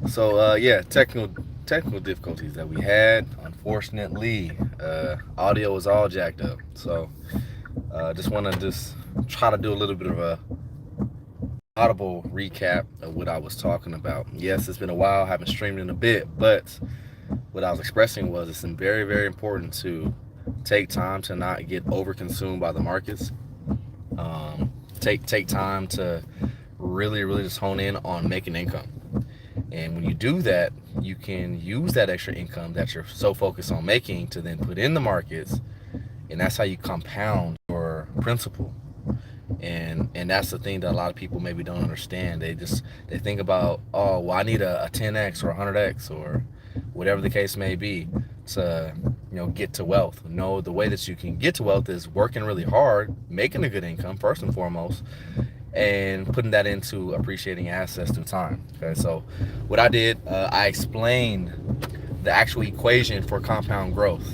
So yeah, technical difficulties that we had. Unfortunately, audio was all jacked up. So just want to just try to do a little bit of a audible recap of what I was talking about. Yes, it's been a while. I haven't streamed in a bit, but what I was expressing was it's very very important to take time to not get overconsumed by the markets. Take time to really just hone in on making income. And when you do that, you can use that extra income that you're so focused on making to then put in the markets, and that's how you compound your principal. And that's the thing that a lot of people maybe don't understand. They think about, oh well, I need a 10x or a 100x or whatever the case may be to get to wealth. No, the way that you can get to wealth is working really hard, making a good income first and foremost, and putting that into appreciating assets through time. Okay, so what I did, I explained the actual equation for compound growth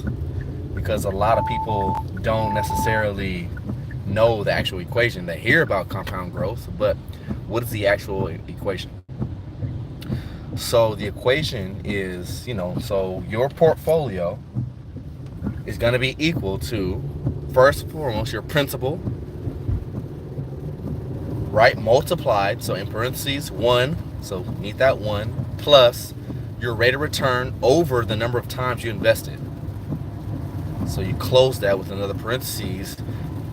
because a lot of people don't necessarily know the actual equation. They hear about compound growth, but what is the actual equation? So the equation is, so your portfolio is going to be equal to, first and foremost, your principal, right, multiplied, so in parentheses 1, so need that 1, plus your rate of return over the number of times you invested. So you close that with another parentheses.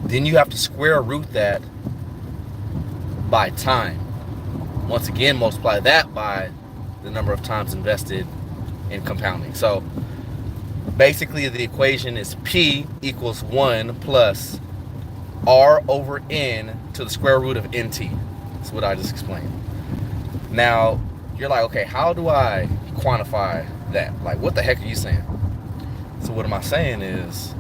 Then you have to square root that by time. Once again, multiply that by the number of times invested in compounding. So basically the equation is P equals 1 plus R over N to the square root of NT. That's what I just explained. Now, you're like, okay, how do I quantify that? Like, what the heck are you saying? So what am I saying is,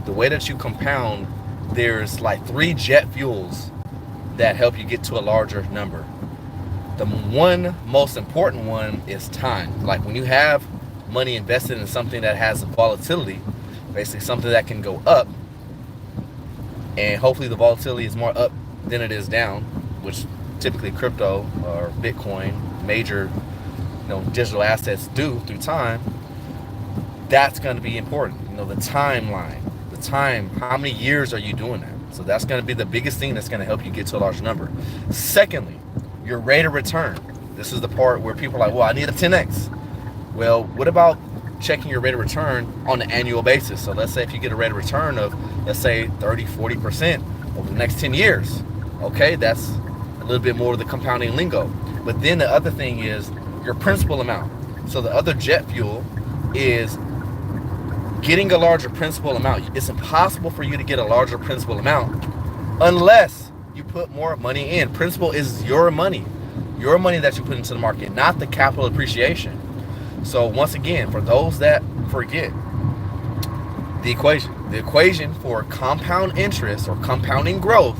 the way that you compound, there's like 3 jet fuels that help you get to a larger number. The one most important one is time. Like when you have money invested in something that has volatility, basically something that can go up, and hopefully the volatility is more up than it is down, which typically crypto or Bitcoin, major digital assets do through time. That's going to be important. The timeline, the time, how many years are you doing that? So that's going to be the biggest thing that's going to help you get to a large number. Secondly, your rate of return. This is the part where people are like, well, I need a 10x. Well, what about checking your rate of return on an annual basis? So let's say if you get a rate of return of, let's say 30-40% over the next 10 years. Okay, that's a little bit more of the compounding lingo. But then the other thing is your principal amount. So the other jet fuel is getting a larger principal amount. It's impossible for you to get a larger principal amount unless you put more money in. Principal is your money that you put into the market, not the capital appreciation. So once again, for those that forget the equation for compound interest or compounding growth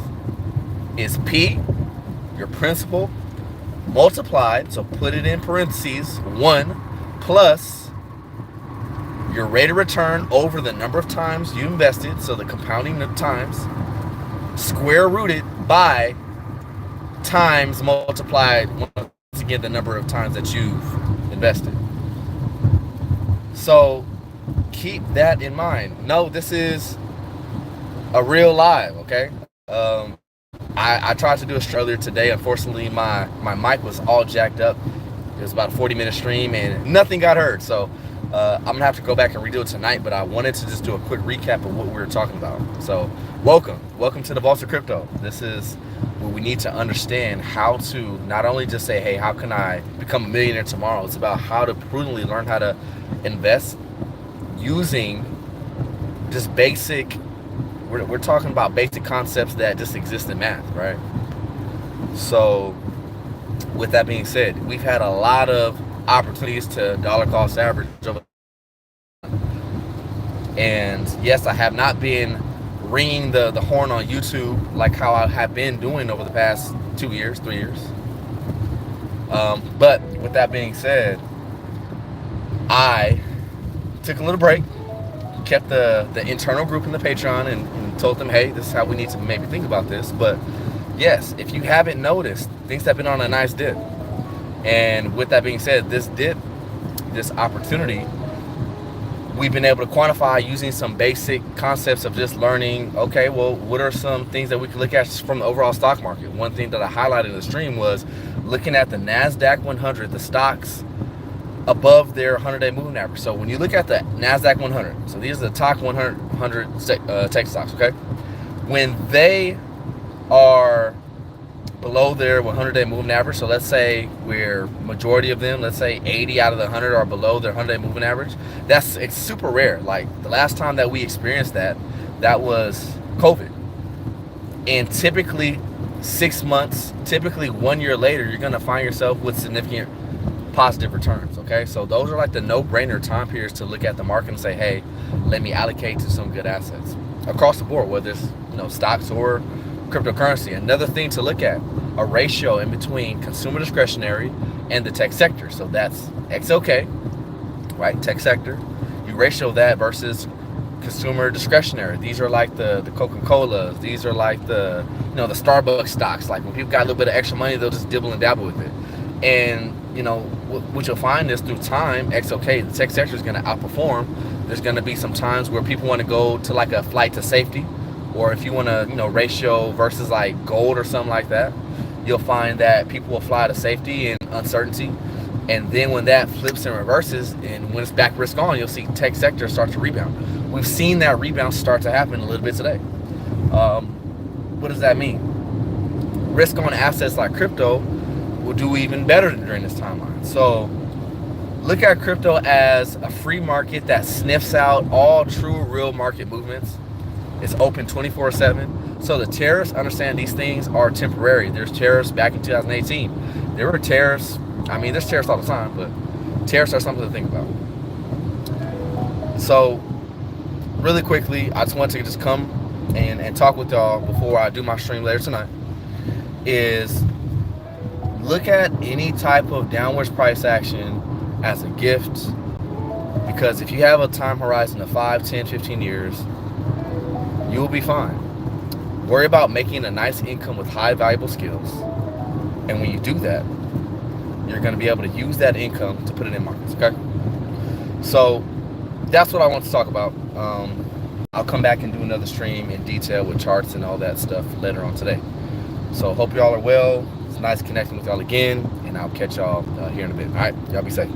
is P, your principal, multiplied, so put it in parentheses, 1 plus your rate of return over the number of times you invested, so the compounding of times, square rooted by times multiplied, once again, the number of times that you've invested. So keep that in mind. No, this is a real live, okay? I tried to do a stream earlier today. Unfortunately, my mic was all jacked up. It was about a 40-minute stream and nothing got heard. So I'm going to have to go back and redo it tonight, but I wanted to just do a quick recap of what we were talking about. So welcome to the Vaults of Crypto. This is where we need to understand how to not only just say, hey, how can I become a millionaire tomorrow? It's about how to prudently learn how to invest using just basic, we're talking about basic concepts that just exist in math, right? So with that being said, we've had a lot of opportunities to dollar cost average over, and yes, I have not been ringing the horn on YouTube like how I have been doing over the past 2 years, 3 years. But with that being said, I took a little break, kept the internal group in the Patreon and told them, hey, this is how we need to maybe think about this. But yes, if you haven't noticed, things have been on a nice dip. And with that being said, this opportunity, we've been able to quantify using some basic concepts of just learning, okay, well, what are some things that we can look at from the overall stock market? One thing that I highlighted in the stream was looking at the NASDAQ 100, the stocks above their 100-day moving average. So when you look at the NASDAQ 100, so these are the top 100 tech stocks, okay? When they are below their 100-day moving average, so let's say where majority of them, let's say 80 out of the 100 are below their 100-day moving average, it's super rare. Like the last time that we experienced that was COVID. And typically 6 months, typically 1 year later, you're gonna find yourself with significant positive returns, okay? So those are like the no-brainer time periods to look at the market and say, hey, let me allocate to some good assets across the board, whether it's stocks or cryptocurrency. Another thing to look at, a ratio in between consumer discretionary and the tech sector. So that's XOK, right? Tech sector. You ratio that versus consumer discretionary. These are like the Coca-Colas. These are like the the Starbucks stocks. Like when people got a little bit of extra money, they'll just dibble and dabble with it. And what you'll find is through time, XOK, the tech sector is going to outperform. There's going to be some times where people want to go to like a flight to safety, or if you want to ratio versus like gold or something like that, you'll find that people will fly to safety and uncertainty. And then when that flips and reverses, and when it's back risk on, you'll see tech sector start to rebound. We've seen that rebound start to happen a little bit today. What does that mean? Risk on assets like crypto will do even better during this timeline. So look at crypto as a free market that sniffs out all true real market movements. It's open 24/7. So the tariffs, understand these things are temporary. There's tariffs back in 2018. There were tariffs. I mean, there's tariffs all the time, but tariffs are something to think about. So really quickly, I just want to just come and talk with y'all before I do my stream later tonight, is look at any type of downwards price action as a gift, because if you have a time horizon of 5, 10, 15 years, you will be fine. Worry about making a nice income with high valuable skills, and when you do that, you're going to be able to use that income to put it in markets, okay? So that's what I want to talk about. I'll come back and do another stream in detail with charts and all that stuff later on today. So hope y'all are well. It's nice connecting with y'all again, and I'll catch y'all here in a bit. All right, y'all be safe.